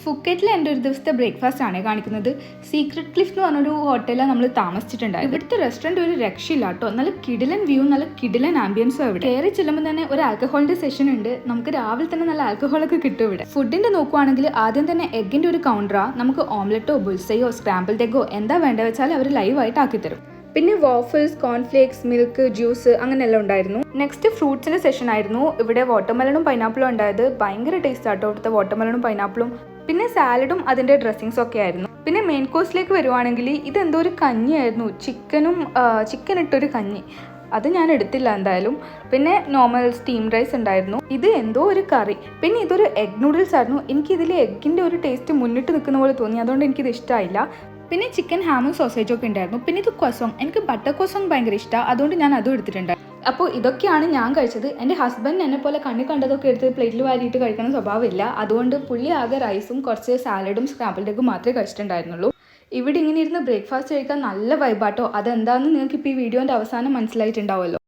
ഫുക്കറ്റിൽ എൻ്റെ ഒരു ദിവസത്തെ ബ്രേക്ക്ഫാസ്റ്റ് ആണ് കാണിക്കുന്നത്. സീക്രട്ട് ക്ലിഫ് എന്ന് പറഞ്ഞൊരു ഹോട്ടലിലാണ് നമ്മൾ താമസിച്ചിട്ടുണ്ടായത്. ഇവിടുത്തെ റെസ്റ്റോറൻറ്റ് ഒരു രക്ഷയില്ല കേട്ടോ. നല്ല കിടിലൻ വ്യൂ, നല്ല കിടിലൻ ആംബിയൻസും ഇവിടെ. കയറി ചെല്ലുമ്പോൾ തന്നെ ഒരു ആൽക്കഹോളിൻ്റെ സെഷൻ ഉണ്ട്. നമുക്ക് രാവിലെ തന്നെ നല്ല ആൽക്കഹോളൊക്കെ കിട്ടും ഇവിടെ. ഫുഡിൻ്റെ നോക്കുവാണെങ്കിൽ ആദ്യം തന്നെ എഗ്ഗിൻ്റെ ഒരു കൗണ്ടറാണ്. നമുക്ക് ഓംലെറ്റോ ബുൾസയോ സ്ക്രാമ്പിൾഡ് എഗ്ഗോ എന്താ വേണ്ടത് വെച്ചാൽ അവർ ലൈവായിട്ട് ആക്കി തരും. പിന്നെ വാഫിൾസ്, കോൺഫ്ലേക്സ്, മിൽക്ക്, ജ്യൂസ് അങ്ങനെയെല്ലാം ഉണ്ടായിരുന്നു. നെക്സ്റ്റ് ഫ്രൂട്ട്സിൻ്റെ സെഷൻ ആയിരുന്നു. ഇവിടെ വാട്ടർമെലണും പൈനാപ്പിളും ഉണ്ടായത്. ഭയങ്കര ടേസ്റ്റ് ആട്ടോ ഇവിടുത്തെ വാട്ടർമെലണും പൈനാപ്പിളും. പിന്നെ സാലഡും അതിൻ്റെ ഡ്രസ്സിങ്സും ഒക്കെ ആയിരുന്നു. പിന്നെ മെയിൻ കോഴ്സിലേക്ക് വരുവാണെങ്കിൽ ഇതെന്തോ ഒരു കഞ്ഞിയായിരുന്നു. ചിക്കൻ ഇട്ടൊരു കഞ്ഞി. അത് ഞാൻ എടുത്തില്ല എന്തായാലും. പിന്നെ നോർമൽ സ്റ്റീം റൈസ് ഉണ്ടായിരുന്നു. ഇത് എന്തോ ഒരു കറി. പിന്നെ ഇതൊരു എഗ് നൂഡിൽസ് ആയിരുന്നു. എനിക്കിതിൽ എഗ്ഗിൻ്റെ ഒരു ടേസ്റ്റ് മുന്നിട്ട് നിൽക്കുന്ന പോലെ തോന്നി. അതുകൊണ്ട് എനിക്കിത് ഇഷ്ടമായില്ല. പിന്നെ ചിക്കൻ ഹാമും സോസേജും ഒക്കെ ഉണ്ടായിരുന്നു. പിന്നെ ഇത് ക്വസോങ്, എനിക്ക് ബട്ടർ ക്വസോങ് ഭയങ്കര ഇഷ്ടമാണ്. അതുകൊണ്ട് ഞാൻ അതും എടുത്തിട്ടുണ്ട്. അപ്പോൾ ഇതൊക്കെയാണ് ഞാൻ കഴിച്ചത്. എൻ്റെ ഹസ്ബൻഡ് എന്നെ പോലെ കണ്ണിൽ കണ്ടതൊക്കെ എടുത്ത് പ്ലേറ്റിൽ വാരിയിട്ട് കഴിക്കുന്ന സ്വഭാവമില്ല. അതുകൊണ്ട് പുള്ളി ആകെ റൈസും കുറച്ച് സാലഡും സ്ക്രാമ്പിൾഡ് എഗ്ഗും മാത്രമേ കഴിച്ചിട്ടുണ്ടായിരുന്നുള്ളൂ. ഇവിടെ ഇങ്ങനെ ഇരുന്ന് ബ്രേക്ക്ഫാസ്റ്റ് കഴിക്കാൻ നല്ല വൈബാട്ടോ. അതെന്താണെന്ന് നിങ്ങൾക്ക് ഇപ്പോൾ ഈ വീഡിയോൻ്റെ അവസാനം മനസ്സിലായിട്ടുണ്ടാവുമല്ലോ.